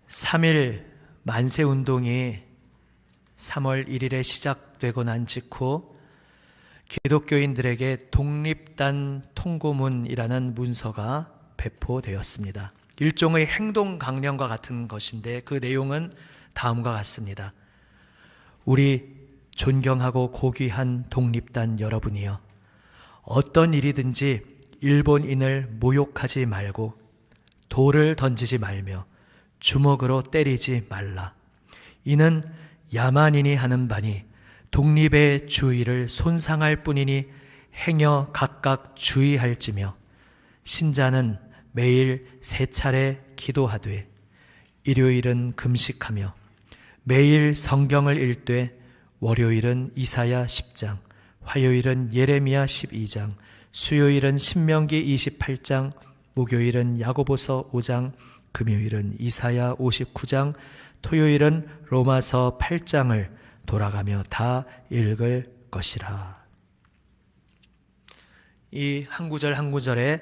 3일 만세운동이 3월 1일에 시작되고 난 직후 기독교인들에게 독립단 통고문이라는 문서가 배포되었습니다. 일종의 행동 강령과 같은 것인데 그 내용은 다음과 같습니다. 우리 존경하고 고귀한 독립단 여러분이여, 어떤 일이든지 일본인을 모욕하지 말고 돌을 던지지 말며 주먹으로 때리지 말라. 이는 야만인이 하는 바니 독립의 주의를 손상할 뿐이니 행여 각각 주의할지며, 신자는 매일 3차례 기도하되 일요일은 금식하며 매일 성경을 읽되 월요일은 이사야 10장, 화요일은 예레미야 12장, 수요일은 신명기 28장, 목요일은 야고보서 5장, 금요일은 이사야 59장, 토요일은 로마서 8장을 돌아가며 다 읽을 것이라. 이 한 구절 한 구절에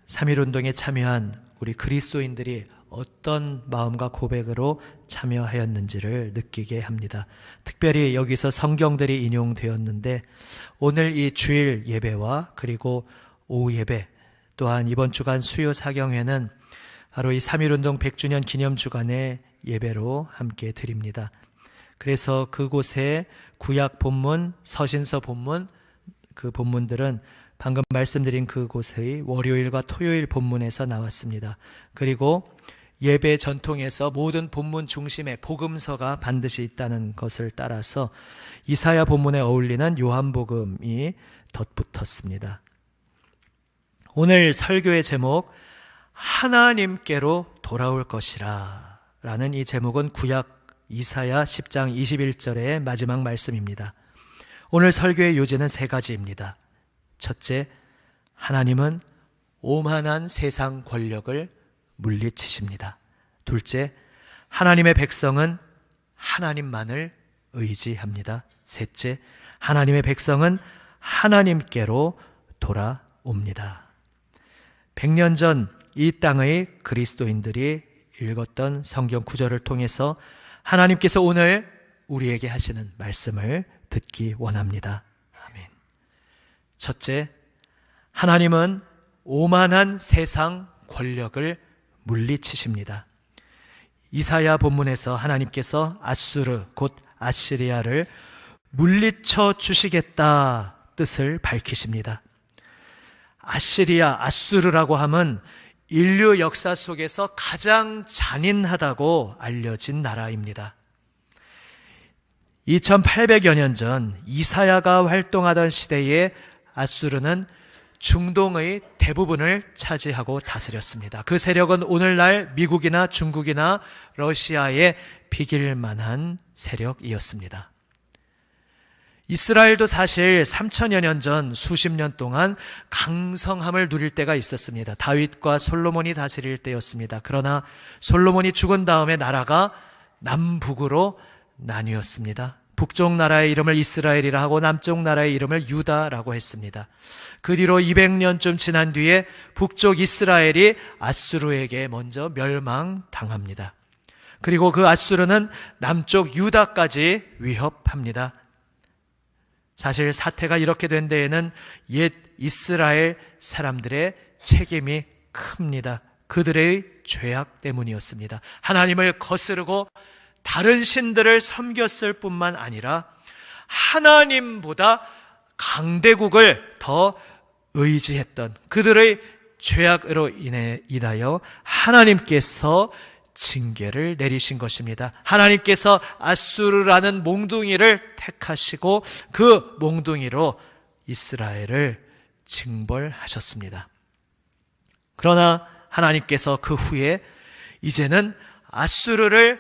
3.1운동에 참여한 우리 그리스도인들이 어떤 마음과 고백으로 참여하였는지를 느끼게 합니다. 특별히 여기서 성경들이 인용되었는데, 오늘 이 주일 예배와 그리고 오후 예배, 또한 이번 주간 수요 사경회는 바로 이 3.1운동 100주년 기념주간의 예배로 함께 드립니다. 그래서 그곳에 구약 본문, 서신서 본문, 그 본문들은 방금 말씀드린 그곳의 월요일과 토요일 본문에서 나왔습니다. 그리고 예배 전통에서 모든 본문 중심에 복음서가 반드시 있다는 것을 따라서 이사야 본문에 어울리는 요한복음이 덧붙었습니다. 오늘 설교의 제목, 하나님께로 돌아올 것이라 라는 이 제목은 구약 이사야 10장 21절의 마지막 말씀입니다. 오늘 설교의 요지는 3가지입니다. 첫째, 하나님은 오만한 세상 권력을 물리치십니다. 둘째, 하나님의 백성은 하나님만을 의지합니다. 셋째, 하나님의 백성은 하나님께로 돌아옵니다. 100년 전 이 땅의 그리스도인들이 읽었던 성경 구절을 통해서 하나님께서 오늘 우리에게 하시는 말씀을 듣기 원합니다. 아멘. 첫째, 하나님은 오만한 세상 권력을 물리치십니다. 이사야 본문에서 하나님께서 아수르, 곧 아시리아를 물리쳐 주시겠다 뜻을 밝히십니다. 아시리아, 아수르라고 하면 인류 역사 속에서 가장 잔인하다고 알려진 나라입니다. 2800여 년 전 이사야가 활동하던 시대에 아수르는 중동의 대부분을 차지하고 다스렸습니다. 그 세력은 오늘날 미국이나 중국이나 러시아에 비길 만한 세력이었습니다. 이스라엘도 사실 3000여 년 전 수십 년 동안 강성함을 누릴 때가 있었습니다. 다윗과 솔로몬이 다스릴 때였습니다. 그러나 솔로몬이 죽은 다음에 나라가 남북으로 나뉘었습니다. 북쪽 나라의 이름을 이스라엘이라 하고 남쪽 나라의 이름을 유다라고 했습니다. 그 뒤로 200년쯤 지난 뒤에 북쪽 이스라엘이 아수르에게 먼저 멸망당합니다. 그리고 그 아수르는 남쪽 유다까지 위협합니다. 사실 사태가 이렇게 된 데에는 옛 이스라엘 사람들의 책임이 큽니다. 그들의 죄악 때문이었습니다. 하나님을 거스르고 다른 신들을 섬겼을 뿐만 아니라 하나님보다 강대국을 더 의지했던 그들의 죄악으로 인하여 하나님께서 징계를 내리신 것입니다. 하나님께서 아수르라는 몽둥이를 택하시고 그 몽둥이로 이스라엘을 징벌하셨습니다. 그러나 하나님께서 그 후에 이제는 아수르를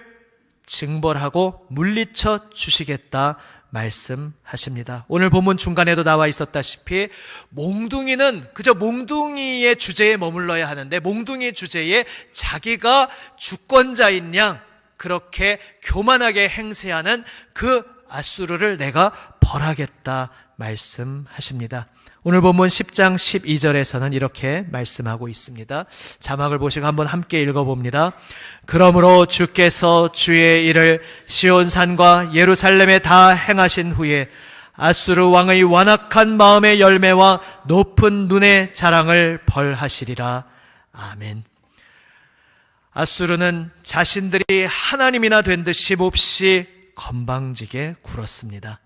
징벌하고 물리쳐 주시겠다 말씀하십니다. 오늘 본문 중간에도 나와 있었다시피 몽둥이는 그저 몽둥이의 주제에 머물러야 하는데 몽둥이 주제에 자기가 주권자인 양 그렇게 교만하게 행세하는 그 아수르를 내가 벌하겠다 말씀하십니다. 오늘 본문 10장 12절에서는 이렇게 말씀하고 있습니다. 자막을 보시고 한번 함께 읽어봅니다. 그러므로 주께서 주의 일을 시온산과 예루살렘에 다 행하신 후에 아수르 왕의 완악한 마음의 열매와 높은 눈의 자랑을 벌하시리라. 아멘. 아수르는 자신들이 하나님이나 된 듯이 몹시 건방지게 굴었습니다.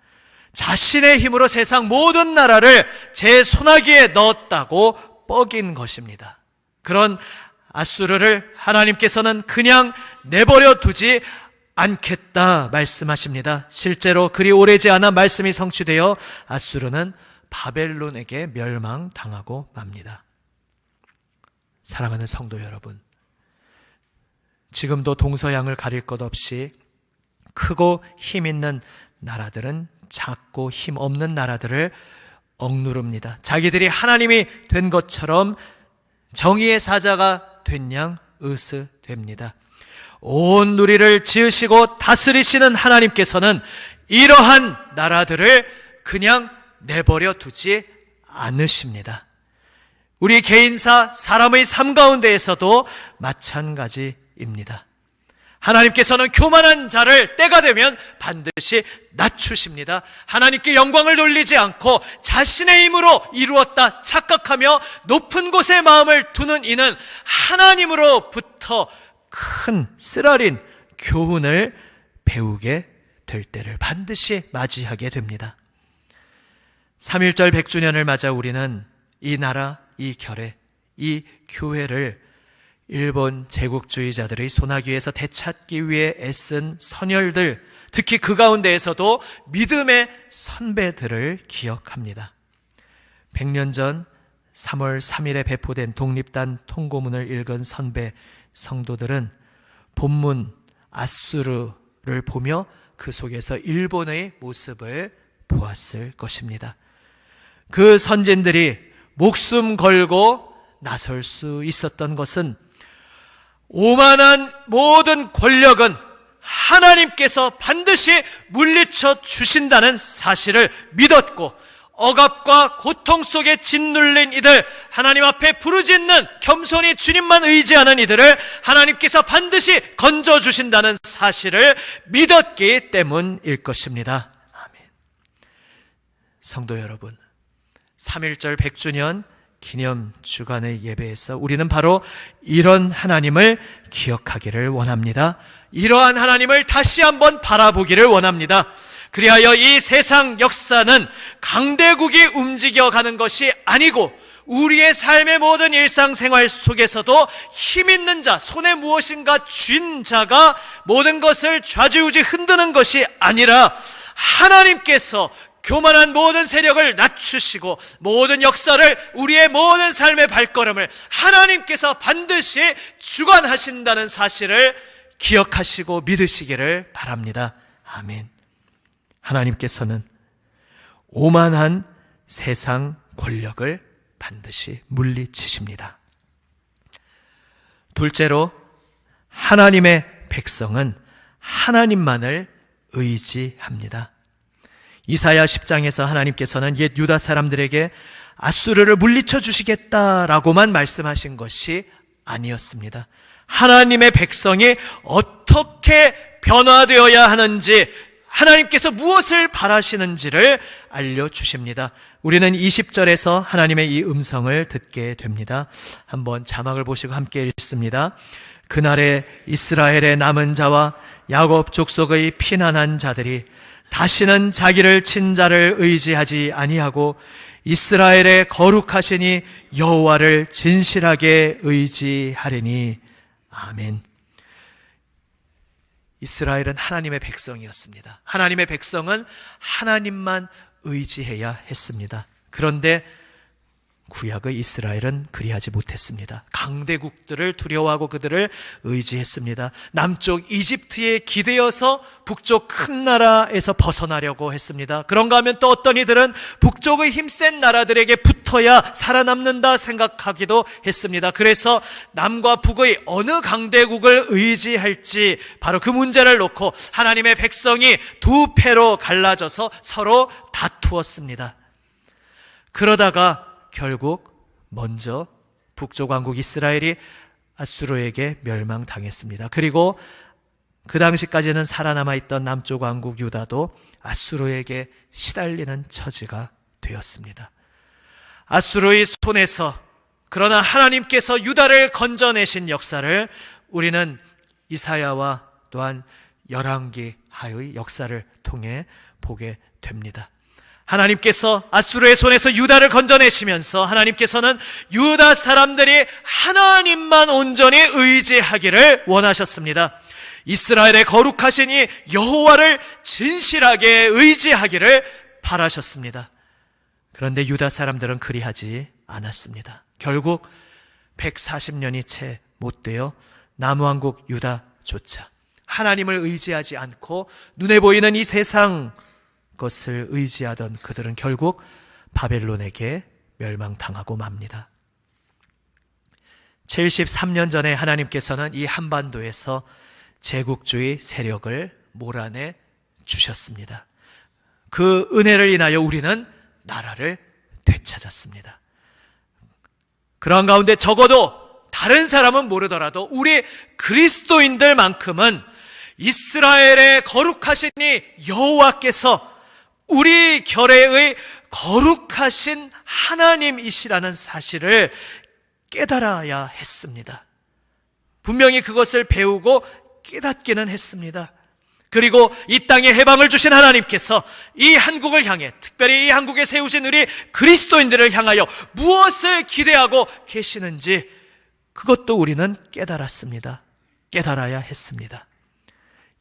자신의 힘으로 세상 모든 나라를 제 손아귀에 넣었다고 뻐긴 것입니다. 그런 아수르를 하나님께서는 그냥 내버려 두지 않겠다 말씀하십니다. 실제로 그리 오래지 않아 말씀이 성취되어 아수르는 바벨론에게 멸망당하고 맙니다. 사랑하는 성도 여러분, 지금도 동서양을 가릴 것 없이 크고 힘 있는 나라들은 작고 힘 없는 나라들을 억누릅니다. 자기들이 하나님이 된 것처럼 정의의 사자가 된 양 으스됩니다. 온 누리를 지으시고 다스리시는 하나님께서는 이러한 나라들을 그냥 내버려 두지 않으십니다. 우리 개인사 사람의 삶 가운데에서도 마찬가지입니다. 하나님께서는 교만한 자를 때가 되면 반드시 낮추십니다. 하나님께 영광을 돌리지 않고 자신의 힘으로 이루었다 착각하며 높은 곳에 마음을 두는 이는 하나님으로부터 큰 쓰라린 교훈을 배우게 될 때를 반드시 맞이하게 됩니다. 3.1절 100주년을 맞아 우리는 이 나라, 이 결의, 이 교회를 일본 제국주의자들의 손아귀에서 되찾기 위해 애쓴 선열들, 특히 그 가운데에서도 믿음의 선배들을 기억합니다. 100년 전 3월 3일에 배포된 독립단 통고문을 읽은 선배 성도들은 본문 아수르를 보며 그 속에서 일본의 모습을 보았을 것입니다. 그 선진들이 목숨 걸고 나설 수 있었던 것은 오만한 모든 권력은 하나님께서 반드시 물리쳐 주신다는 사실을 믿었고, 억압과 고통 속에 짓눌린 이들, 하나님 앞에 부르짖는 겸손히 주님만 의지하는 이들을 하나님께서 반드시 건져주신다는 사실을 믿었기 때문일 것입니다. 아멘. 성도 여러분, 3.1절 100주년 기념 주간의 예배에서 우리는 바로 이런 하나님을 기억하기를 원합니다. 이러한 하나님을 다시 한번 바라보기를 원합니다. 그리하여 이 세상 역사는 강대국이 움직여가는 것이 아니고 우리의 삶의 모든 일상생활 속에서도 힘 있는 자, 손에 무엇인가 쥔 자가 모든 것을 좌지우지 흔드는 것이 아니라 하나님께서 교만한 모든 세력을 낮추시고 모든 역사를, 우리의 모든 삶의 발걸음을 하나님께서 반드시 주관하신다는 사실을 기억하시고 믿으시기를 바랍니다. 아멘. 하나님께서는 오만한 세상 권력을 반드시 물리치십니다. 둘째로, 하나님의 백성은 하나님만을 의지합니다. 이사야 10장에서 하나님께서는 옛 유다 사람들에게 아수르를 물리쳐 주시겠다라고만 말씀하신 것이 아니었습니다. 하나님의 백성이 어떻게 변화되어야 하는지, 하나님께서 무엇을 바라시는지를 알려주십니다. 우리는 20절에서 하나님의 이 음성을 듣게 됩니다. 한번 자막을 보시고 함께 읽습니다. 그날에 이스라엘의 남은 자와 야곱 족속의 피난한 자들이 다시는 자기를 친 자를 의지하지 아니하고 이스라엘의 거룩하시니 여호와를 진실하게 의지하리니. 아멘. 이스라엘은 하나님의 백성이었습니다. 하나님의 백성은 하나님만 의지해야 했습니다. 그런데 구약의 이스라엘은 그리하지 못했습니다. 강대국들을 두려워하고 그들을 의지했습니다. 남쪽 이집트에 기대어서 북쪽 큰 나라에서 벗어나려고 했습니다. 그런가 하면 또 어떤 이들은 북쪽의 힘센 나라들에게 붙어야 살아남는다 생각하기도 했습니다. 그래서 남과 북의 어느 강대국을 의지할지 바로 그 문제를 놓고 하나님의 백성이 두 패로 갈라져서 서로 다투었습니다. 그러다가 결국 먼저 북쪽 왕국 이스라엘이 아수르에게 멸망당했습니다. 그리고 그 당시까지는 살아남아 있던 남쪽 왕국 유다도 아수르에게 시달리는 처지가 되었습니다. 아수르의 손에서, 그러나 하나님께서 유다를 건져내신 역사를 우리는 이사야와 또한 열왕기하의 역사를 통해 보게 됩니다. 하나님께서 아수르의 손에서 유다를 건져내시면서 하나님께서는 유다 사람들이 하나님만 온전히 의지하기를 원하셨습니다. 이스라엘의 거룩하신 이 여호와를 진실하게 의지하기를 바라셨습니다. 그런데 유다 사람들은 그리하지 않았습니다. 결국 140년이 채 못 되어 남왕국 유다조차 하나님을 의지하지 않고 눈에 보이는 이 세상 것을 의지하던 그들은 결국 바벨론에게 멸망당하고 맙니다. 73년 전에 하나님께서는 이 한반도에서 제국주의 세력을 몰아내 주셨습니다. 그 은혜를 인하여 우리는 나라를 되찾았습니다. 그러한 가운데 적어도 다른 사람은 모르더라도 우리 그리스도인들만큼은 이스라엘의 거룩하신 이 여호와께서 우리 결의의 거룩하신 하나님이시라는 사실을 깨달아야 했습니다. 분명히 그것을 배우고 깨닫기는 했습니다. 그리고 이 땅에 해방을 주신 하나님께서 이 한국을 향해, 특별히 이 한국에 세우신 우리 그리스도인들을 향하여 무엇을 기대하고 계시는지 그것도 우리는 깨달았습니다. 깨달아야 했습니다.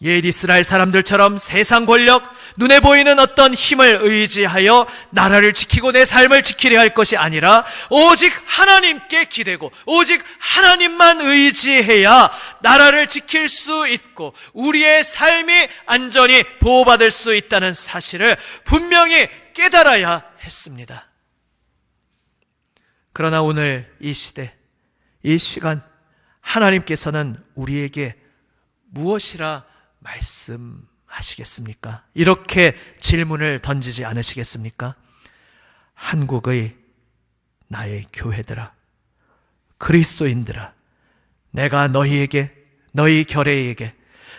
옛 이스라엘 사람들처럼 세상 권력, 눈에 보이는 어떤 힘을 의지하여 나라를 지키고 내 삶을 지키려 할 것이 아니라 오직 하나님께 기대고 오직 하나님만 의지해야 나라를 지킬 수 있고 우리의 삶이 안전히 보호받을 수 있다는 사실을 분명히 깨달아야 했습니다. 그러나 오늘 이 시대, 이 시간 하나님께서는 우리에게 무엇이라 말씀하시겠습니까? 이렇게 질문을 던지지 않으시겠습니까? 한국의 나의 교회들아, 그리스도인들아, 내가 너희에게, 너희 결의에게,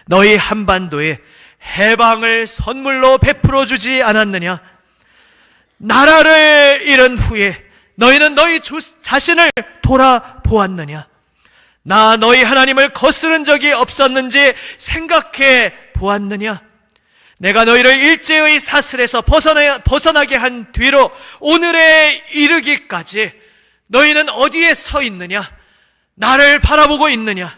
너희 한반도에 해방을 선물로 베풀어 주지 않았느냐? 나라를 잃은 후에 너희는 너희 자신을 돌아보았느냐? 나 너희 하나님을 거스른 적이 없었는지 생각해 보았느냐? 내가 너희를 일제의 사슬에서 벗어나게 한 뒤로 오늘에 이르기까지 너희는 어디에 서 있느냐? 나를 바라보고 있느냐?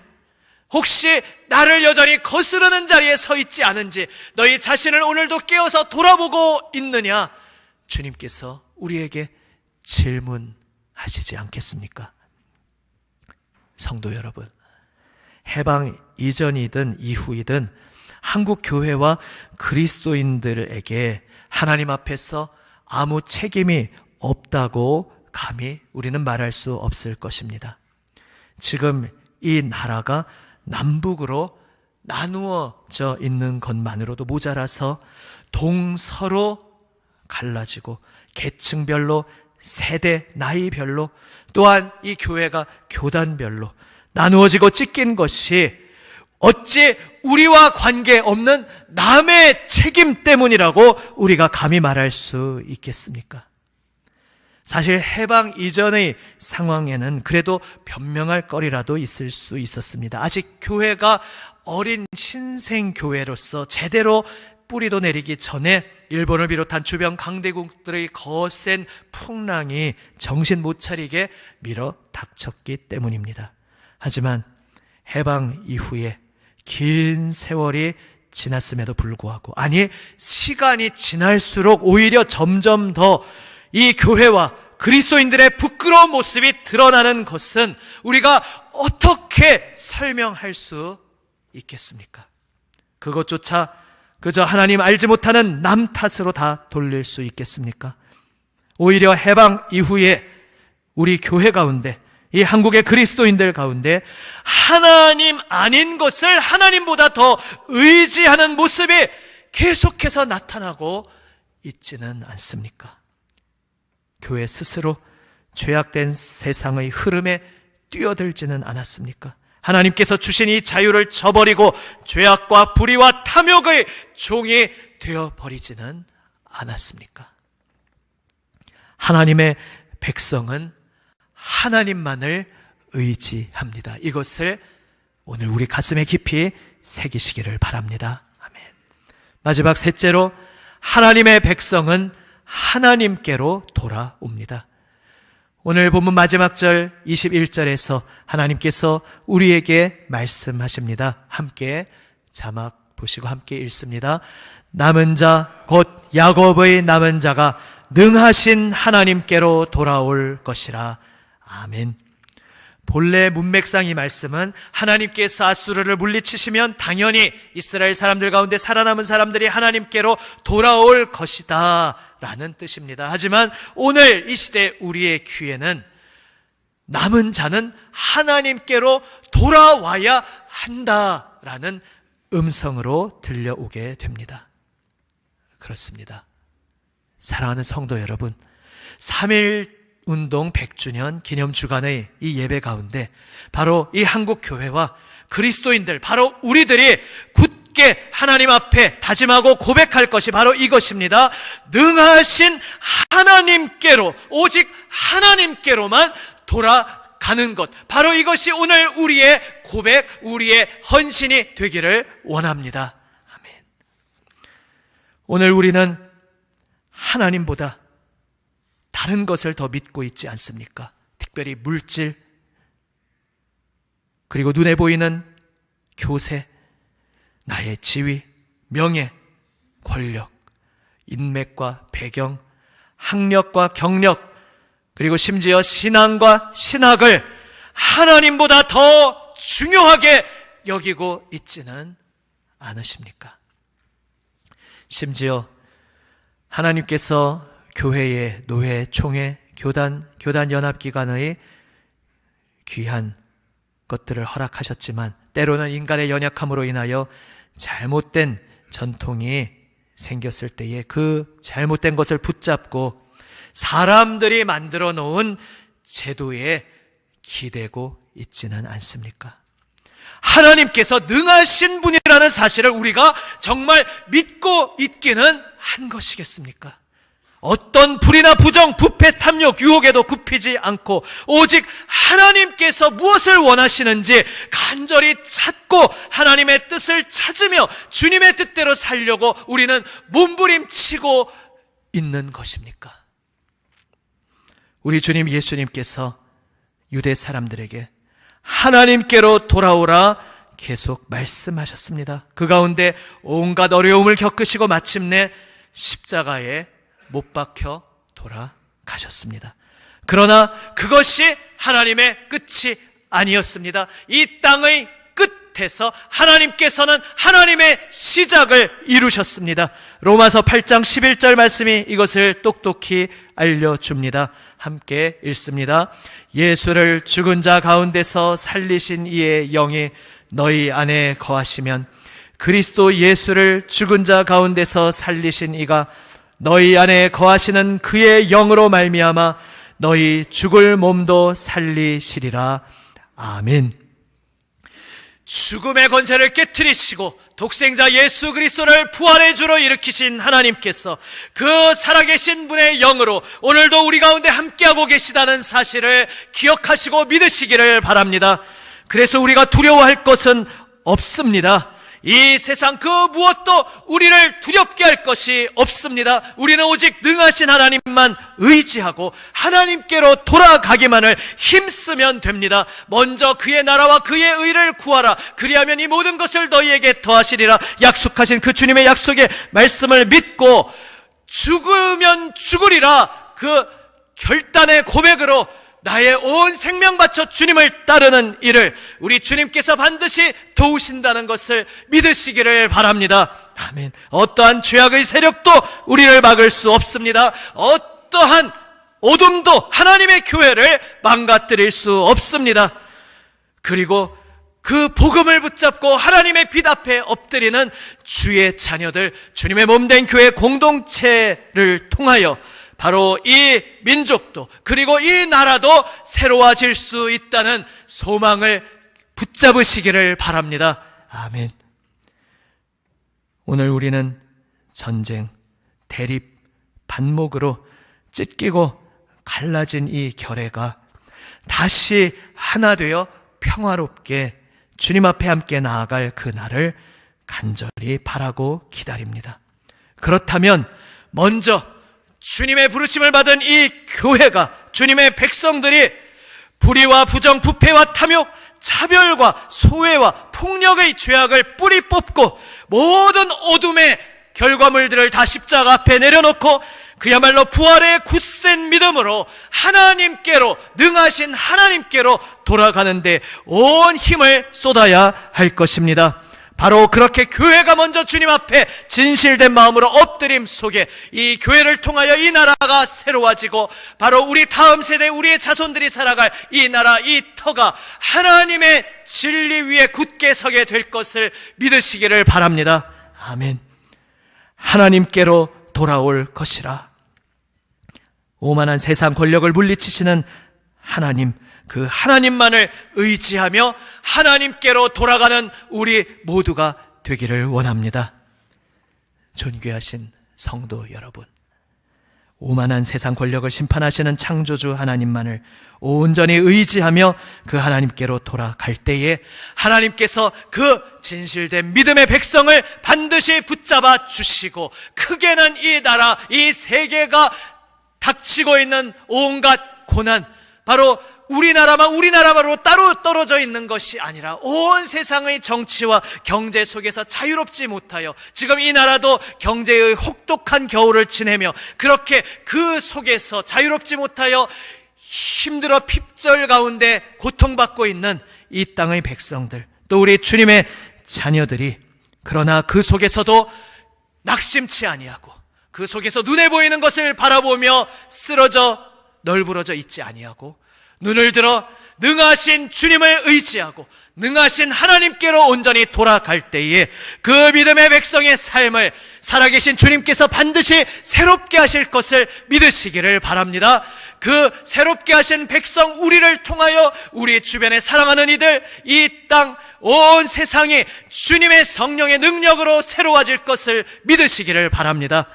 혹시 나를 여전히 거스르는 자리에 서 있지 않은지 너희 자신을 오늘도 깨어서 돌아보고 있느냐? 주님께서 우리에게 질문하시지 않겠습니까? 성도 여러분, 해방 이전이든 이후이든 한국 교회와 그리스도인들에게 하나님 앞에서 아무 책임이 없다고 감히 우리는 말할 수 없을 것입니다. 지금 이 나라가 남북으로 나누어져 있는 것만으로도 모자라서 동서로 갈라지고 계층별로, 세대, 나이별로, 또한 이 교회가 교단별로 나누어지고 찢긴 것이 어찌 우리와 관계없는 남의 책임 때문이라고 우리가 감히 말할 수 있겠습니까? 사실 해방 이전의 상황에는 그래도 변명할 거리라도 있을 수 있었습니다. 아직 교회가 어린 신생교회로서 제대로 뿌리도 내리기 전에 일본을 비롯한 주변 강대국들의 거센 풍랑이 정신 못 차리게 밀어 닥쳤기 때문입니다. 하지만 해방 이후에 긴 세월이 지났음에도 불구하고, 아니 시간이 지날수록 오히려 점점 더 이 교회와 그리스도인들의 부끄러운 모습이 드러나는 것은 우리가 어떻게 설명할 수 있겠습니까? 그것조차 그저 하나님 알지 못하는 남 탓으로 다 돌릴 수 있겠습니까? 오히려 해방 이후에 우리 교회 가운데, 이 한국의 그리스도인들 가운데 하나님 아닌 것을 하나님보다 더 의지하는 모습이 계속해서 나타나고 있지는 않습니까? 교회 스스로 죄악된 세상의 흐름에 뛰어들지는 않았습니까? 하나님께서 주신 이 자유를 저버리고 죄악과 불의와 탐욕의 종이 되어버리지는 않았습니까? 하나님의 백성은 하나님만을 의지합니다. 이것을 오늘 우리 가슴에 깊이 새기시기를 바랍니다. 아멘. 마지막 셋째로, 하나님의 백성은 하나님께로 돌아옵니다. 오늘 본문 마지막 절 21절에서 하나님께서 우리에게 말씀하십니다. 함께 자막 보시고 함께 읽습니다. 남은 자, 곧 야곱의 남은 자가 능하신 하나님께로 돌아올 것이라. 아멘. 본래 문맥상 이 말씀은 하나님께서 아수르를 물리치시면 당연히 이스라엘 사람들 가운데 살아남은 사람들이 하나님께로 돌아올 것이다 라는 뜻입니다. 하지만 오늘 이 시대 우리의 귀에는 남은 자는 하나님께로 돌아와야 한다라는 음성으로 들려오게 됩니다. 그렇습니다. 사랑하는 성도 여러분, 3.1 운동 100주년 기념주간의 이 예배 가운데 바로 이 한국교회와 그리스도인들, 바로 우리들이 굳게 하나님 앞에 다짐하고 고백할 것이 바로 이것입니다. 능하신 하나님께로, 오직 하나님께로만 돌아가는 것, 바로 이것이 오늘 우리의 고백, 우리의 헌신이 되기를 원합니다. 아멘. 오늘 우리는 하나님보다 다른 것을 더 믿고 있지 않습니까? 특별히 물질, 그리고 눈에 보이는 교세, 나의 지위, 명예, 권력, 인맥과 배경, 학력과 경력, 그리고 심지어 신앙과 신학을 하나님보다 더 중요하게 여기고 있지는 않으십니까? 심지어 하나님께서 교회의 노회, 총회, 교단 연합기관의 귀한 것들을 허락하셨지만 때로는 인간의 연약함으로 인하여 잘못된 전통이 생겼을 때에 그 잘못된 것을 붙잡고 사람들이 만들어 놓은 제도에 기대고 있지는 않습니까? 하나님께서 능하신 분이라는 사실을 우리가 정말 믿고 있기는 한 것이겠습니까? 어떤 불의나 부정, 부패, 탐욕, 유혹에도 굽히지 않고 오직 하나님께서 무엇을 원하시는지 간절히 찾고 하나님의 뜻을 찾으며 주님의 뜻대로 살려고 우리는 몸부림치고 있는 것입니까? 우리 주님 예수님께서 유대 사람들에게 하나님께로 돌아오라 계속 말씀하셨습니다. 그 가운데 온갖 어려움을 겪으시고 마침내 십자가에 못 박혀 돌아가셨습니다. 그러나 그것이 하나님의 끝이 아니었습니다. 이 땅의 끝에서 하나님께서는 하나님의 시작을 이루셨습니다. 로마서 8장 11절 말씀이 이것을 똑똑히 알려줍니다. 함께 읽습니다. 예수를 죽은 자 가운데서 살리신 이의 영이 너희 안에 거하시면 그리스도 예수를 죽은 자 가운데서 살리신 이가 너희 안에 거하시는 그의 영으로 말미암아 너희 죽을 몸도 살리시리라. 아멘. 죽음의 권세를 깨트리시고 독생자 예수 그리스도를 부활의 주로 일으키신 하나님께서 그 살아계신 분의 영으로 오늘도 우리 가운데 함께하고 계시다는 사실을 기억하시고 믿으시기를 바랍니다. 그래서 우리가 두려워할 것은 없습니다. 이 세상 그 무엇도 우리를 두렵게 할 것이 없습니다. 우리는 오직 능하신 하나님만 의지하고 하나님께로 돌아가기만을 힘쓰면 됩니다. 먼저 그의 나라와 그의 의를 구하라. 그리하면 이 모든 것을 너희에게 더하시리라. 약속하신 그 주님의 약속의 말씀을 믿고 죽으면 죽으리라. 그 결단의 고백으로 나의 온 생명 바쳐 주님을 따르는 일을 우리 주님께서 반드시 도우신다는 것을 믿으시기를 바랍니다. 아멘. 어떠한 죄악의 세력도 우리를 막을 수 없습니다. 어떠한 어둠도 하나님의 교회를 망가뜨릴 수 없습니다. 그리고 그 복음을 붙잡고 하나님의 빛 앞에 엎드리는 주의 자녀들, 주님의 몸된 교회 공동체를 통하여 바로 이 민족도 그리고 이 나라도 새로워질 수 있다는 소망을 붙잡으시기를 바랍니다. 아멘. 오늘 우리는 전쟁, 대립, 반목으로 찢기고 갈라진 이 결의가 다시 하나 되어 평화롭게 주님 앞에 함께 나아갈 그날을 간절히 바라고 기다립니다. 그렇다면 먼저 주님의 부르심을 받은 이 교회가, 주님의 백성들이 불의와 부정, 부패와 탐욕, 차별과 소외와 폭력의 죄악을 뿌리 뽑고 모든 어둠의 결과물들을 다 십자가 앞에 내려놓고 그야말로 부활의 굳센 믿음으로 하나님께로, 능하신 하나님께로 돌아가는데 온 힘을 쏟아야 할 것입니다. 바로 그렇게 교회가 먼저 주님 앞에 진실된 마음으로 엎드림 속에 이 교회를 통하여 이 나라가 새로워지고 바로 우리 다음 세대, 우리의 자손들이 살아갈 이 나라, 이 터가 하나님의 진리 위에 굳게 서게 될 것을 믿으시기를 바랍니다. 아멘. 하나님께로 돌아올 것이라. 오만한 세상 권력을 물리치시는 하나님, 그 하나님만을 의지하며 하나님께로 돌아가는 우리 모두가 되기를 원합니다. 존귀하신 성도 여러분, 오만한 세상 권력을 심판하시는 창조주 하나님만을 온전히 의지하며 그 하나님께로 돌아갈 때에 하나님께서 그 진실된 믿음의 백성을 반드시 붙잡아 주시고 크게는 이 나라, 이 세계가 닥치고 있는 온갖 고난, 바로 우리나라로 따로 떨어져 있는 것이 아니라 온 세상의 정치와 경제 속에서 자유롭지 못하여 지금 이 나라도 경제의 혹독한 겨울을 지내며 그렇게 그 속에서 자유롭지 못하여 힘들어 핍절 가운데 고통받고 있는 이 땅의 백성들, 또 우리 주님의 자녀들이 그러나 그 속에서도 낙심치 아니하고 그 속에서 눈에 보이는 것을 바라보며 쓰러져 널브러져 있지 아니하고 눈을 들어 능하신 주님을 의지하고 능하신 하나님께로 온전히 돌아갈 때에 그 믿음의 백성의 삶을 살아계신 주님께서 반드시 새롭게 하실 것을 믿으시기를 바랍니다. 그 새롭게 하신 백성 우리를 통하여 우리 주변에 사랑하는 이들, 이 땅 온 세상이 주님의 성령의 능력으로 새로워질 것을 믿으시기를 바랍니다.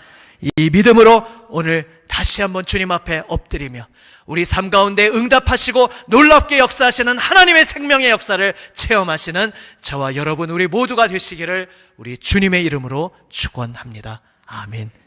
이 믿음으로 오늘 다시 한번 주님 앞에 엎드리며 우리 삶 가운데 응답하시고 놀랍게 역사하시는 하나님의 생명의 역사를 체험하시는 저와 여러분 우리 모두가 되시기를 우리 주님의 이름으로 축원합니다. 아멘.